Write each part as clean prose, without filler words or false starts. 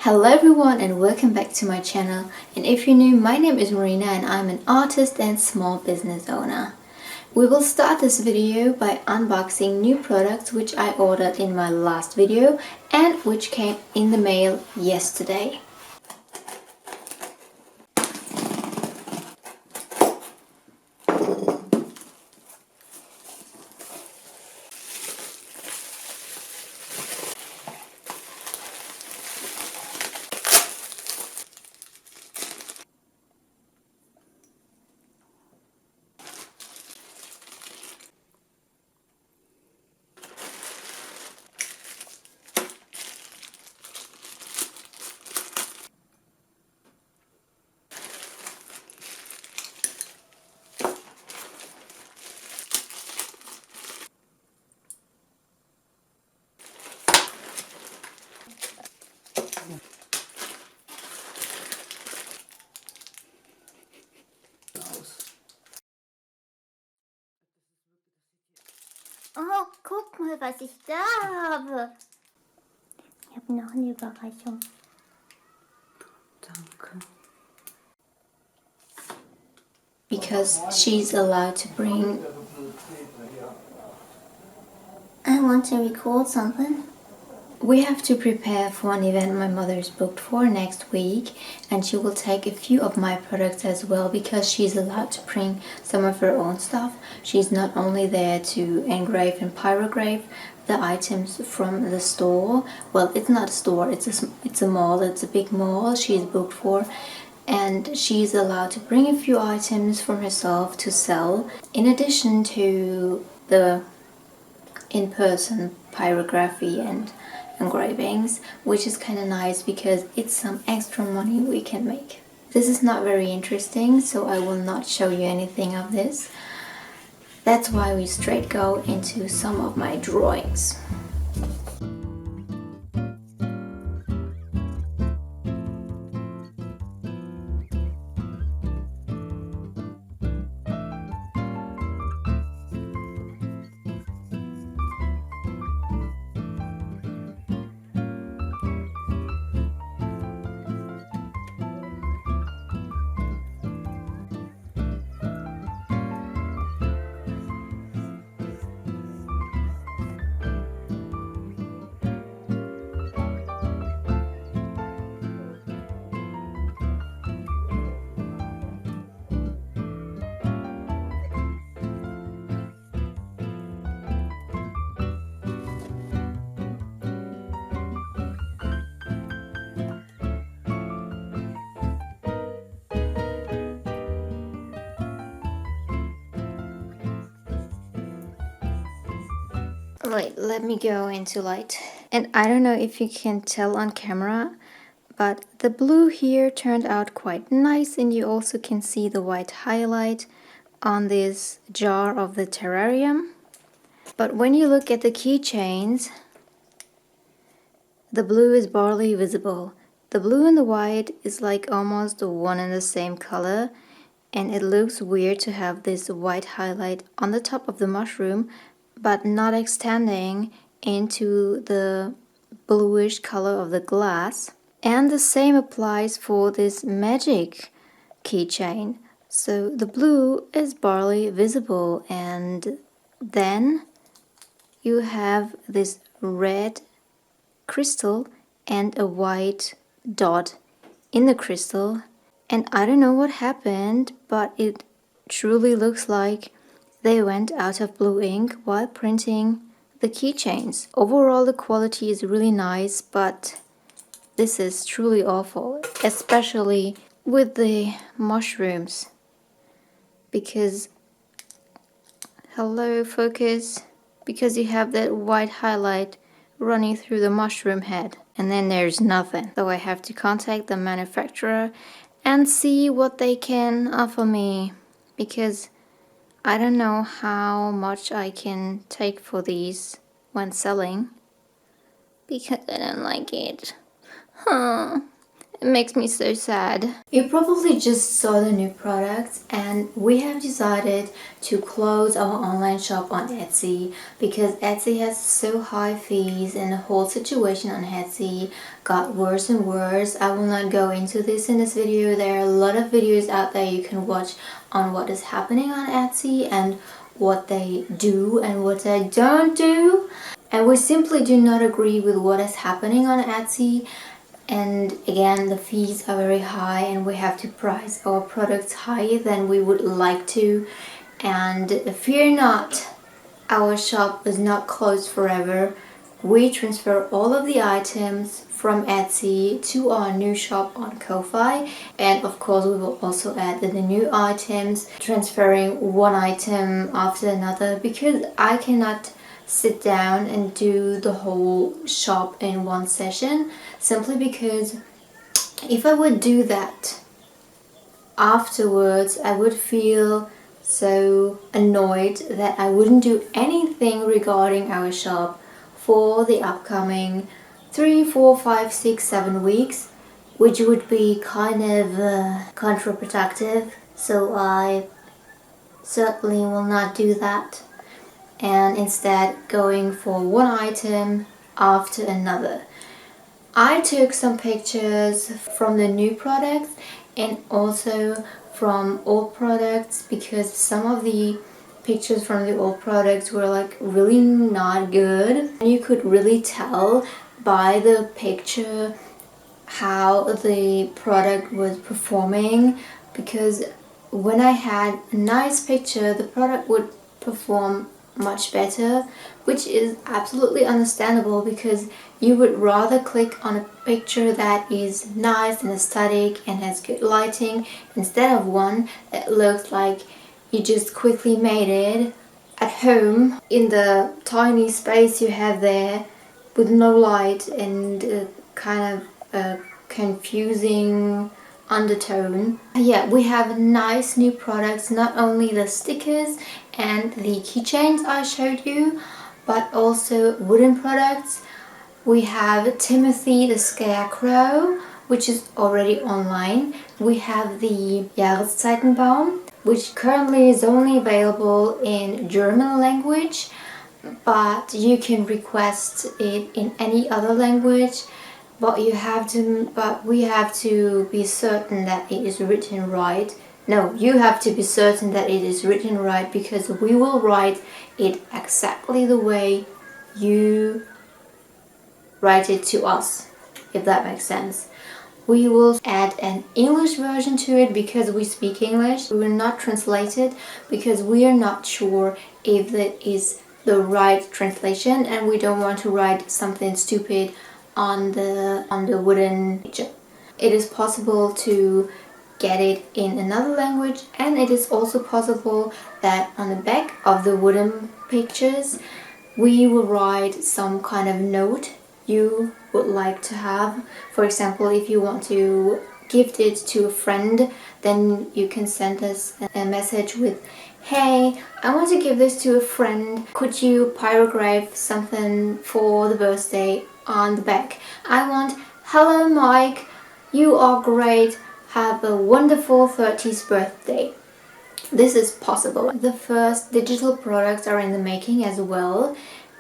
Hello everyone and welcome back to my channel, and if you're new, my name is Marina and I'm an artist and small business owner. We will start this video by unboxing new products which I ordered in my last video and which came in the mail yesterday. Oh, guck mal, was ich da habe. Ich habe noch eine Überraschung. Danke. Because she's allowed to bring... I want to record something. We have to prepare for an event my mother's booked for next week, and she will take a few of my products as well because she's allowed to bring some of her own stuff. She's not only there to engrave and pyrograph the items from the store. Well, it's not a store, it's a mall, it's a big mall she's booked for, and she's allowed to bring a few items from herself to sell in addition to the in-person pyrography and engravings, which is kind of nice because it's some extra money we can make. This is not very interesting, so I will not show you anything of this. That's why we straight go into some of my drawings. Wait, let me go into light. And I don't know if you can tell on camera, but the blue here turned out quite nice, and you also can see the white highlight on this jar of the terrarium. But when you look at the keychains, the blue is barely visible. The blue and the white is like almost one and the same color, and it looks weird to have this white highlight on the top of the mushroom but not extending into the bluish color of the glass. And the same applies for this Magick keychain. So the blue is barely visible, and then you have this red crystal and a white dot in the crystal, and I don't know what happened, but it truly looks like they went out of blue ink while printing the keychains. Overall the quality is really nice, but this is truly awful, especially with the mushrooms, because hello, focus, because you have that white highlight running through the mushroom head, and then there's nothing. So I have to contact the manufacturer and see what they can offer me, because I don't know how much I can take for these when selling, because I don't like it. It makes me so sad. You probably just saw the new products, and we have decided to close our online shop on Etsy because Etsy has so high fees and the whole situation on Etsy got worse and worse. I will not go into this in this video. There are a lot of videos out there you can watch on what is happening on Etsy and what they do and what they don't do. And we simply do not agree with what is happening on Etsy. And again, the fees are very high and we have to price our products higher than we would like to. And fear not, our shop is not closed forever. We transfer all of the items from Etsy to our new shop on Kofi, and of course we will also add the new items, transferring one item after another because I cannot sit down and do the whole shop in one session, simply because if I would do that afterwards I would feel so annoyed that I wouldn't do anything regarding our shop for the upcoming 3, 4, 5, 6, 7 weeks, which would be kind of counterproductive, so I certainly will not do that, and instead going for one item after another. I took some pictures from the new products and also from old products because some of the pictures from the old products were like really not good. You could really tell by the picture how the product was performing, because when I had a nice picture the product would perform much better, which is absolutely understandable because you would rather click on a picture that is nice and aesthetic and has good lighting instead of one that looks like you just quickly made it at home in the tiny space you have there with no light and kind of a confusing undertone. Yeah, we have nice new products, not only the stickers and the keychains I showed you, but also wooden products. We have Timothy the Scarecrow, which is already online. We have the Jahreszeitenbaum, which currently is only available in German language, but you can request it in any other language. But we have to be certain that it is written right. No, you have to be certain that it is written right because we will write it exactly the way you write it to us, if that makes sense. We will add an English version to it because we speak English. We will not translate it because we are not sure if that is the right translation and we don't want to write something stupid on the wooden picture. It is possible to get it in another language, and it is also possible that on the back of the wooden pictures we will write some kind of note you would like to have. For example, if you want to gift it to a friend, then you can send us a message with, "Hey, I want to give this to a friend. Could you pyrograph something for the birthday on the back? I want, hello Mike, you are great. Have a wonderful 30th birthday." This is possible. The first digital products are in the making as well.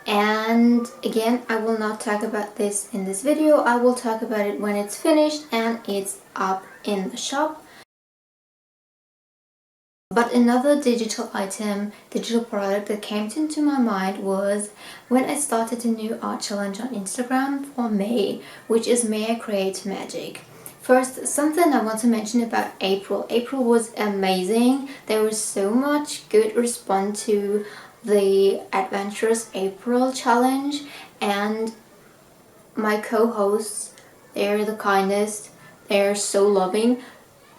And again, I will not talk about this in this video. I will talk about it when it's finished and it's up in the shop. But another digital item, digital product that came into my mind was when I started a new art challenge on Instagram for May, which is May I Create Magic. First, something I want to mention about April. April was amazing. There was so much good response to the Adventurous April challenge, and my co-hosts, they're the kindest, they're so loving.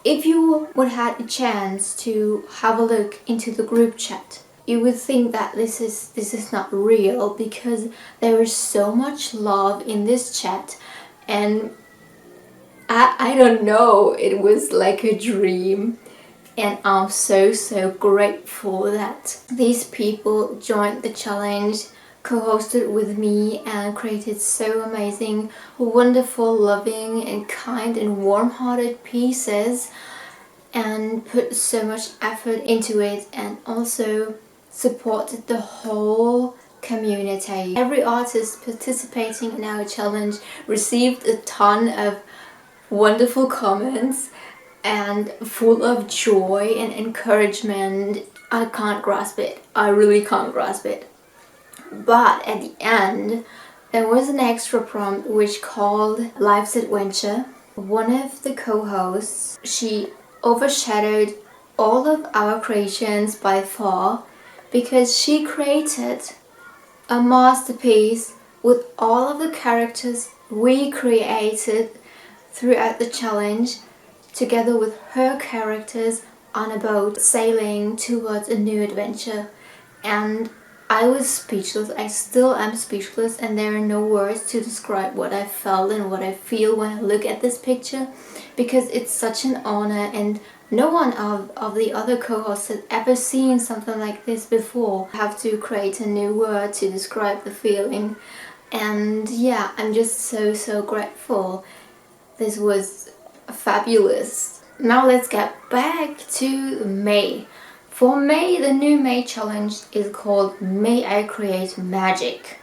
If you would have a chance to have a look into the group chat, you would think that this is not real because there is so much love in this chat, and I don't know, it was like a dream. And I'm so grateful that these people joined the challenge co-hosted with me and created so amazing, wonderful, loving and kind and warm-hearted pieces, and put so much effort into it, and also supported the whole community. Every artist participating in our challenge received a ton of wonderful comments and full of joy and encouragement. I can't grasp it. I really can't grasp it. But at the end, there was an extra prompt which called Life's Adventure. One of the co-hosts, she overshadowed all of our creations by far because she created a masterpiece with all of the characters we created throughout the challenge, together with her characters on a boat sailing towards a new adventure. And I was speechless. I still am speechless, and there are no words to describe what I felt and what I feel when I look at this picture, because it's such an honor, and no one of the other co-hosts had ever seen something like this before. I have to create a new word to describe the feeling. And yeah, I'm just so grateful. This was fabulous. Now let's get back to May. For May, the new May challenge is called May I Create Magic.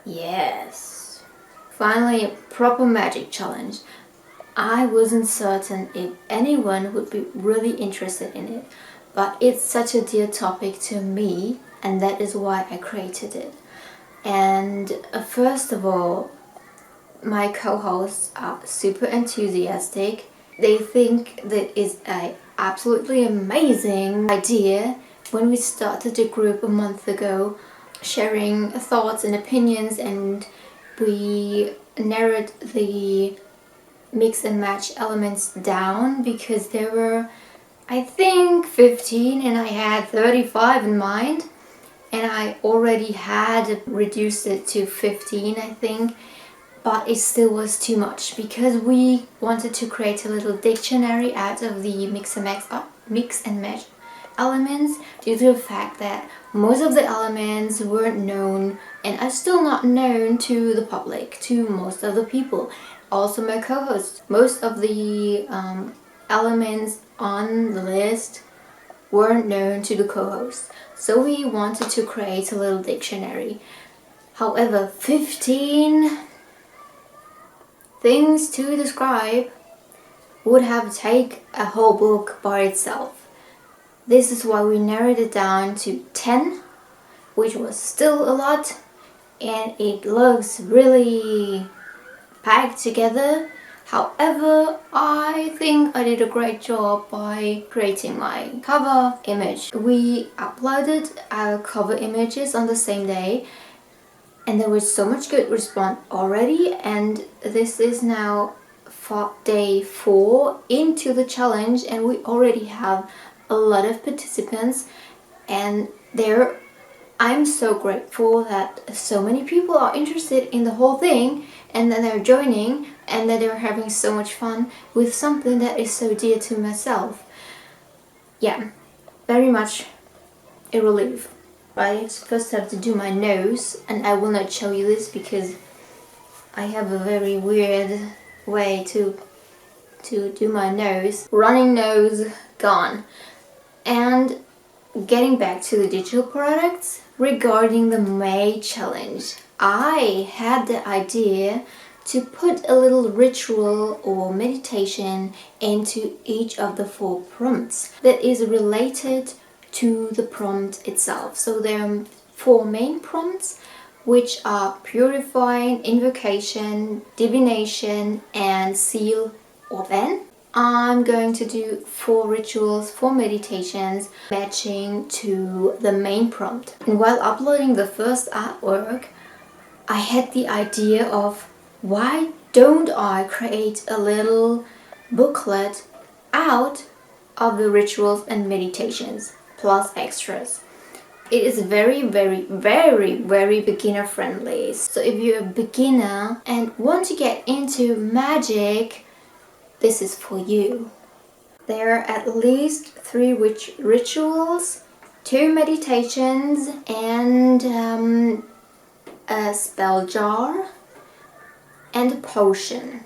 Yes. Finally, a proper magic challenge. I wasn't certain if anyone would be really interested in it, but it's such a dear topic to me, and that is why I created it. And first of all, my co-hosts are super enthusiastic. They think that is a absolutely amazing idea. When we started the group a month ago, sharing thoughts and opinions, and we narrowed the mix and match elements down because there were, I think, 15 and I had 35 in mind, and I already had reduced it to 15, I think. But it still was too much because we wanted to create a little dictionary out of the mix and match elements, due to the fact that most of the elements weren't known and are still not known to the public, to most of the people. Also my co-hosts, most of the elements on the list weren't known to the co-hosts. So we wanted to create a little dictionary. However, 15 things to describe would have taken a whole book by itself. This is why we narrowed it down to 10, which was still a lot, and it looks really packed together. However, I think I did a great job by creating my cover image. We uploaded our cover images on the same day, and there was so much good response already, and this is now for day 4 into the challenge, and we already have a lot of participants, and I'm so grateful that so many people are interested in the whole thing, and that they're joining, and that they're having so much fun with something that is so dear to myself. Yeah, very much a relief. I first have to do my nose, and I will not show you this because I have a very weird way to do my nose. Running nose gone. And getting back to the digital products, regarding the May challenge, I had the idea to put a little ritual or meditation into each of the 4 prompts that is related to the prompt itself. So there are 4 main prompts, which are purifying, invocation, divination, and seal or ban. I'm going to do 4 rituals, 4 meditations matching to the main prompt. And while uploading the first artwork, I had the idea of, why don't I create a little booklet out of the rituals and meditations plus extras. It is very beginner friendly. So if you're a beginner and want to get into magic, this is for you. There are at least 3 rituals, 2 meditations, and a spell jar, and a potion.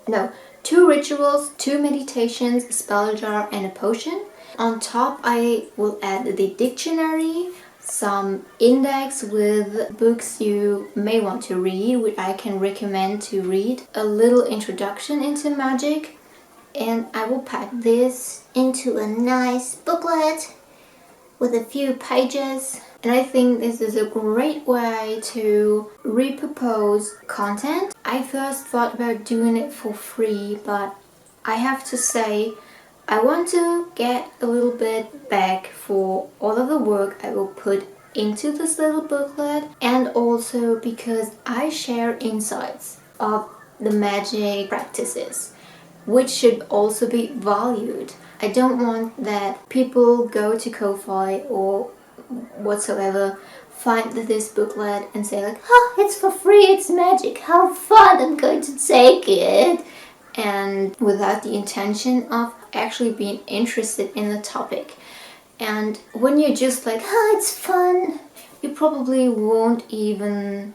No, 2 rituals, 2 meditations, a spell jar, and a potion. On top, I will add the dictionary, some index with books you may want to read, which I can recommend to read, a little introduction into Magick, and I will pack this into a nice booklet with a few pages. And I think this is a great way to repurpose content. I first thought about doing it for free, but I have to say I want to get a little bit back for all of the work I will put into this little booklet, and also because I share insights of the magic practices, which should also be valued. I don't want that people go to Kofi or whatsoever, find this booklet and say like, Oh, it's for free, it's magic, how fun, I'm going to take it. and without the intention of actually being interested in the topic. And when you're just like, Oh, it's fun. you probably won't even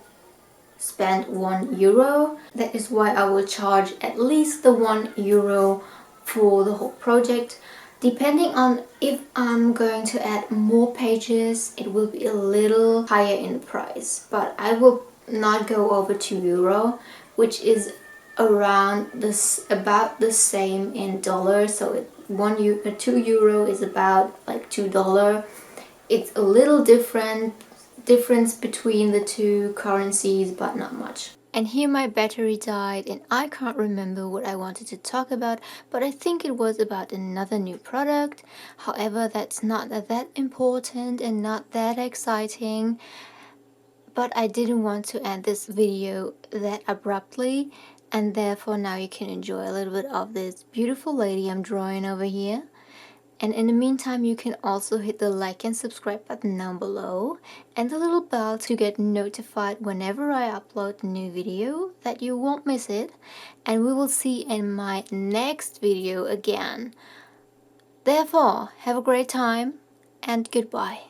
spend €1. That is why I will charge at least the €1 for the whole project. Depending on if I'm going to add more pages, it will be a little higher in price, but I will not go over €2, which is around this, about the same in dollars. So €2 is about like $2. It's a little difference between the two currencies, but not much. And here my battery died and I can't remember what I wanted to talk about, but I think it was about another new product. However, that's not that important and not that exciting. But I didn't want to end this video that abruptly, and therefore now you can enjoy a little bit of this beautiful lady I'm drawing over here. And in the meantime, you can also hit the like and subscribe button down below and the little bell to get notified whenever I upload a new video, that you won't miss it. And we will see in my next video again. Therefore, have a great time and goodbye.